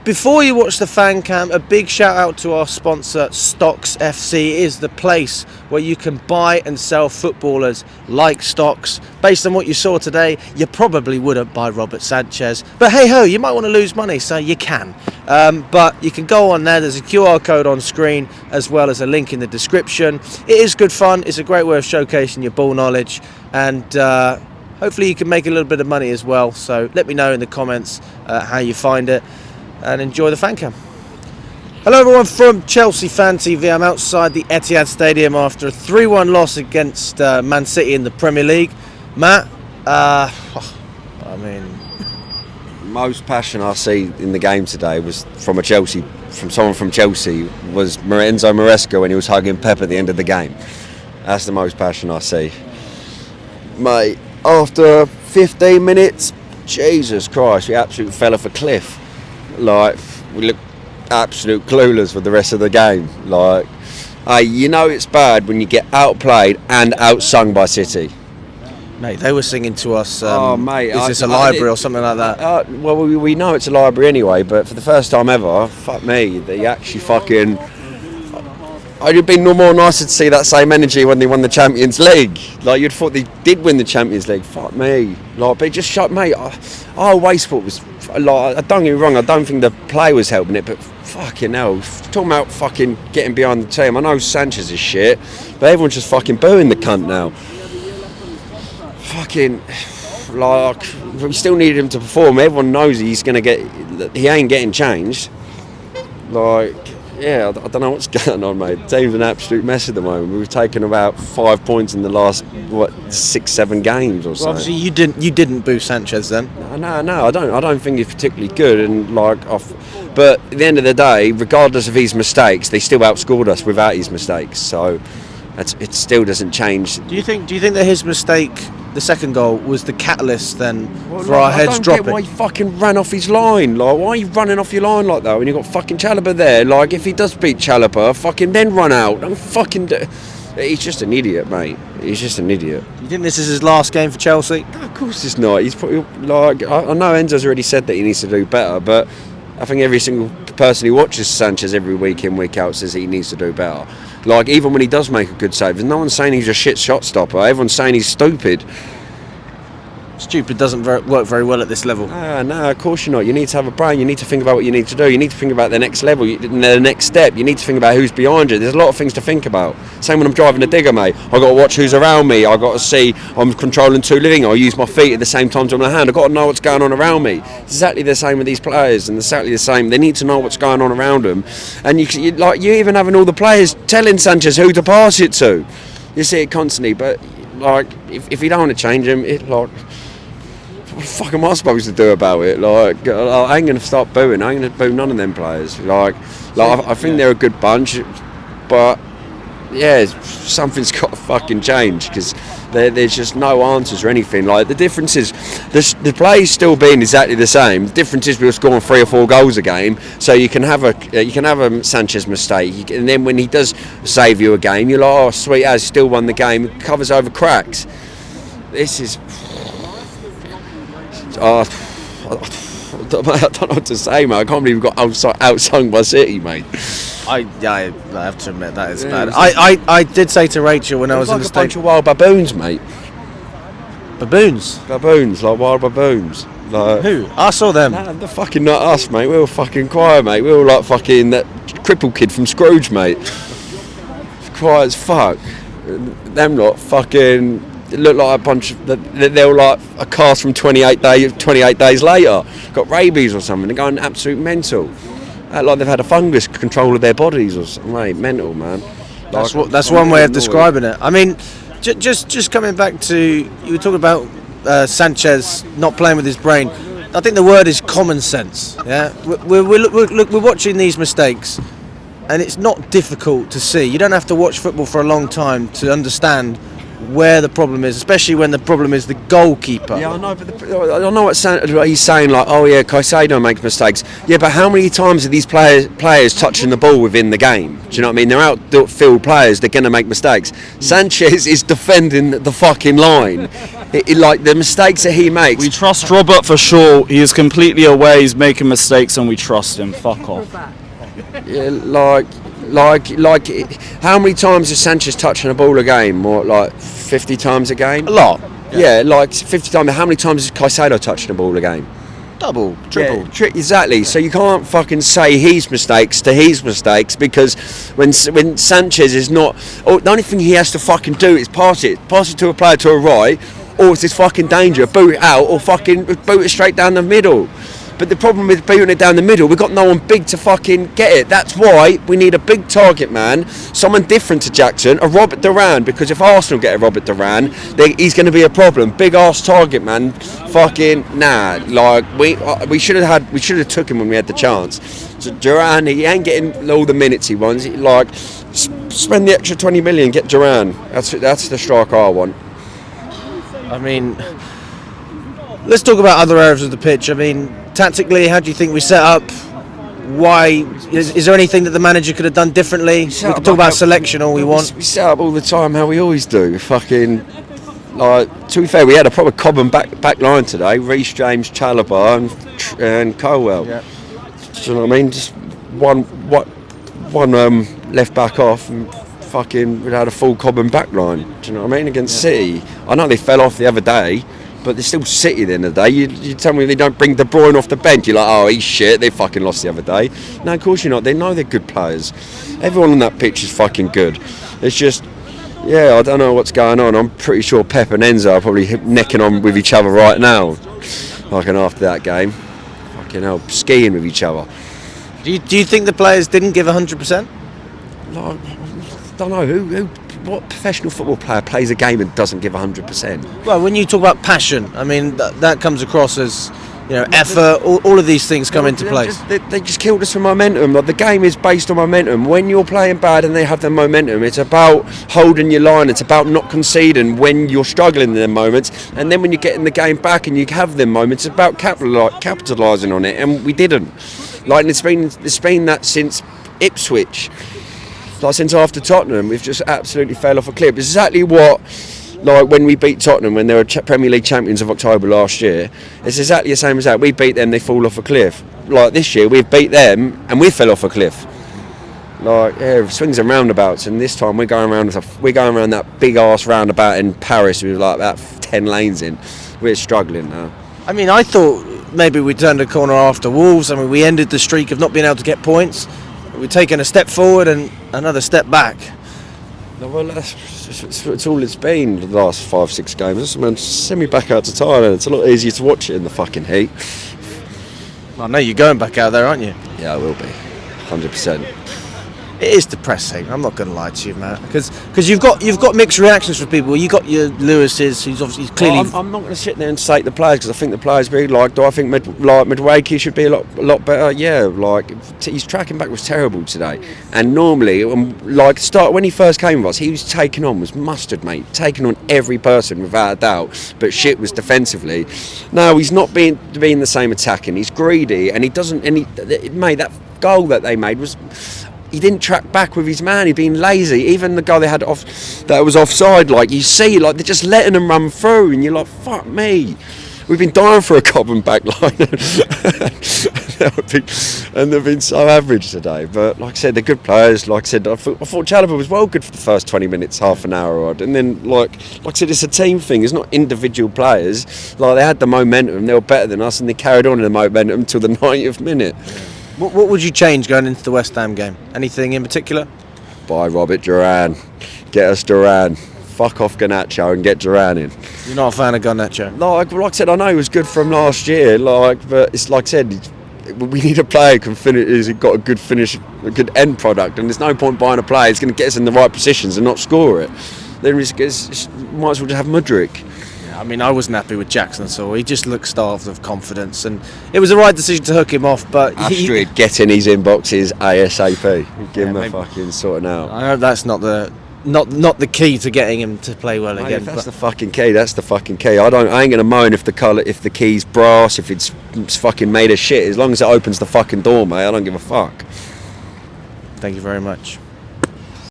Before you watch the fan cam, a big shout out to our sponsor, Stocks FC. It is the place where you can buy and sell footballers like stocks. Based on what you saw today, you probably wouldn't buy Robert Sanchez. But hey ho, you might want to lose money, so you can. But you can go on there. There's a QR code on screen as well as a link in the description. It is good fun. It's a great way of showcasing your ball knowledge, and hopefully you can make a little bit of money as well. So let me know in the comments how you find it, and enjoy the fan cam. Hello everyone from Chelsea Fan TV. I'm outside the Etihad Stadium after a 3-1 loss against Man City in the Premier League. Matt, most passion I see in the game today was from someone from Chelsea, was Enzo Maresca when he was hugging Pep at the end of the game. That's the most passion I see. Mate, after 15 minutes, Jesus Christ, we absolutely fell off a cliff. Like, we looked absolute clueless for the rest of the game. Like, you know it's bad when you get outplayed and outsung by City. Mate, they were singing to us, mate, is this a library or something like that? Well, we know it's a library anyway, but for the first time ever, fuck me, they actually fucking... It'd been more nicer to see that same energy when they won the Champions League. Like, you'd thought they did win the Champions League. Fuck me. Like, but it just shut, mate. Our away support was, like, don't get me wrong, I don't think the play was helping it, but fucking hell, talking about fucking getting behind the team. I know Sanchez is shit, but everyone's just fucking booing the cunt now. Fucking, like, we still needed him to perform. Everyone knows he ain't getting changed. Like, yeah, I don't know what's going on, mate. The team's an absolute mess at the moment. We've taken about 5 points in the last 6-7 games or so. Well, obviously you didn't boo Sanchez then. No, I don't think he's particularly good, and but at the end of the day, regardless of his mistakes, they still outscored us without his mistakes. So it still doesn't change. Do you think that his mistake, the second goal, was the catalyst then for our heads dropping? I don't get why he fucking ran off his line. Like, why are you running off your line like that when you've got fucking Chalobah there? Like, if he does beat Chalobah, fucking then run out. Don't fucking do... He's just an idiot, mate. He's just an idiot. You think this is his last game for Chelsea? No, of course it's not. He's probably, like, I know Enzo's already said that he needs to do better, but I think every single person who watches Sanchez every week in, week out says he needs to do better. Like, even when he does make a good save, no one's saying he's a shit shot stopper. Everyone's saying he's stupid. Stupid doesn't work very well at this level. No, of course you're not. You need to have a brain. You need to think about what you need to do. You need to think about the next level, the next step. You need to think about who's behind you. There's a lot of things to think about. Same when I'm driving a digger, mate. I've got to watch who's around me. I've got to see I'm controlling two living. I use my feet at the same time as my hand. I've got to know what's going on around me. It's exactly the same with these players, and exactly the same. They need to know what's going on around them. And you even having all the players telling Sanchez who to pass it to. You see it constantly, but like if you don't want to change him, what the fuck am I supposed to do about it? Like, I ain't going to start booing. I ain't going to boo none of them players. Like I think they're a good bunch, but yeah, something's got to fucking change, because there's just no answers or anything. Like, the difference is the play's still being exactly the same. The difference is we're scoring 3 or 4 goals a game, so you can have a Sanchez mistake, and then when he does save you a game, you're like, oh sweet as, still won the game. It covers over cracks. This is. I don't know what to say, mate. I can't believe we got outsung by City, mate. I have to admit that is bad. I did say to Rachel when I was in the stadium, a bunch of wild baboons, mate. Baboons, like wild baboons. Like, who? Us or them? Nah, they're fucking not us, mate. We were fucking quiet, mate. We were like fucking that crippled kid from Scrooge, mate. Quiet as fuck. Them lot fucking. It looked like a bunch of... They were like a cast from 28 days later. Got rabies or something. They're going absolute mental. Like they've had a fungus control of their bodies or something. Mate, mental, man. That's one way of describing it. I mean, just coming back to... You were talking about Sanchez not playing with his brain. I think the word is common sense. Yeah, we're watching these mistakes, and it's not difficult to see. You don't have to watch football for a long time to understand where the problem is, especially when the problem is the goalkeeper. Yeah, I know, but I know what he's saying. Like, oh yeah, Caicedo makes mistakes. Yeah, but how many times are these players touching the ball within the game? Do you know what I mean? They're outfield players. They're going to make mistakes. Sanchez is defending the fucking line. Like the mistakes that he makes. We trust Robert for sure. He is completely aware he's making mistakes, and we trust him. Fuck off. Yeah, like, how many times is Sanchez touching a ball a game? More like 50 times a game? A lot. Yeah, like 50 times. How many times is Caicedo touching a ball a game? Double, triple. Yeah, exactly. So you can't fucking say his mistakes to his mistakes, because when Sanchez is not, the only thing he has to fucking do is pass it to a player to a right, or it's this fucking danger, boot it out, or fucking boot it straight down the middle. But the problem with booting it down the middle, we've got no one big to fucking get it. That's why we need a big target man, someone different to Jackson, a Robert Duran, because if Arsenal get a Robert Duran, he's going to be a problem. Big ass target man, fucking nah. Like we should have took him when we had the chance. So Duran, he ain't getting all the minutes he wants. Like spend the extra 20 million, get Duran. That's the striker I want. I mean, let's talk about other areas of the pitch. I mean, tactically, how do you think we set up? Why is there anything that the manager could have done differently? We can talk about selection all we want. We set up all the time how we always do. Fucking, like, to be fair, we had a proper Cobham back line today. Reece James, Chalobah and Colwell. Yeah. Do you know what I mean? Just one left back off, and fucking we had a full Cobham back line. Do you know what I mean? Against City. I know they fell off the other day, but they're still City at the end of the day. You tell me they don't bring De Bruyne off the bench, you're like, oh, he's shit, they fucking lost the other day. No, of course you're not. They know they're good players. Everyone on that pitch is fucking good. It's just, yeah, I don't know what's going on. I'm pretty sure Pep and Enzo are probably necking on with each other right now. Like, and after that game, fucking hell, skiing with each other. Do you think the players didn't give 100%? Like, I don't know, what professional football player plays a game and doesn't give 100%? Well, when you talk about passion, I mean that comes across as, you know, effort. All of these things come into place. They just killed us for momentum. Like, the game is based on momentum. When you're playing bad and they have the momentum, it's about holding your line. It's about not conceding when you're struggling in them moments. And then when you're getting the game back and you have them moments, it's about capitalising on it. And we didn't. Like, it's been that since Ipswich. Like, since after Tottenham, we've just absolutely fell off a cliff. It's exactly what, like, when we beat Tottenham, when they were Premier League champions of October last year, it's exactly the same as that. We beat them, they fall off a cliff. Like, this year, we've beat them and we fell off a cliff. Like, yeah, swings and roundabouts, and this time we're going around that big ass roundabout in Paris with like about 10 lanes in. We're struggling now. I mean, I thought maybe we turned a corner after Wolves. I mean, we ended the streak of not being able to get points. We've taken a step forward and another step back. No, well, it's all it's been the last 5-6 games. I mean, send me back out to Thailand. It's a lot easier to watch it in the fucking heat. I know you're going back out there, aren't you? Yeah, I will be, 100%. It is depressing. I'm not going to lie to you, Matt, because you've got mixed reactions from people. You got your Lewis's, who's obviously clearly. Well, I'm not going to sit there and slate the players, because I think the players really like. Do I think Midwakey should be a lot better? Yeah, like his tracking back was terrible today. And normally, when he first came with us, he was taking on mustard, mate, taking on every person without a doubt. But shit was defensively. No, he's not being the same attacking. He's greedy, and he doesn't. And he made that goal that they made was. He didn't track back with his man. He'd been lazy. Even the guy they had that was offside, like, you see, like, they're just letting them run through, and you're like, fuck me. We've been dying for a Cobham back line. And they've been so average today. But like I said, they're good players. Like I said, I thought Chalobah was well good for the first 20 minutes, half an hour odd. And then, like I said, it's a team thing. It's not individual players. Like, they had the momentum. They were better than us, and they carried on in the momentum until the 90th minute. What would you change going into the West Ham game? Anything in particular? Buy Robert Duran. Get us Duran. Fuck off Garnacho and get Duran in. You're not a fan of Garnacho? Like I said, I know he was good from last year. But it's like I said, we need a player who can finish. Who's got a good finish, a good end product. And there's no point buying a player who's going to get us in the right positions and not score it. Then might as well just have Mudryk. I mean, I wasn't happy with Jackson, so he just looked starved of confidence, and it was the right decision to hook him off. But Astrid, get in his inboxes ASAP. Give him a fucking sorting out. I hope that's not the not the key to getting him to play well Mate, again. if that's the fucking key. That's the fucking key. I ain't gonna moan if the key's brass, if it's fucking made of shit. As long as it opens the fucking door, mate, I don't give a fuck. Thank you very much.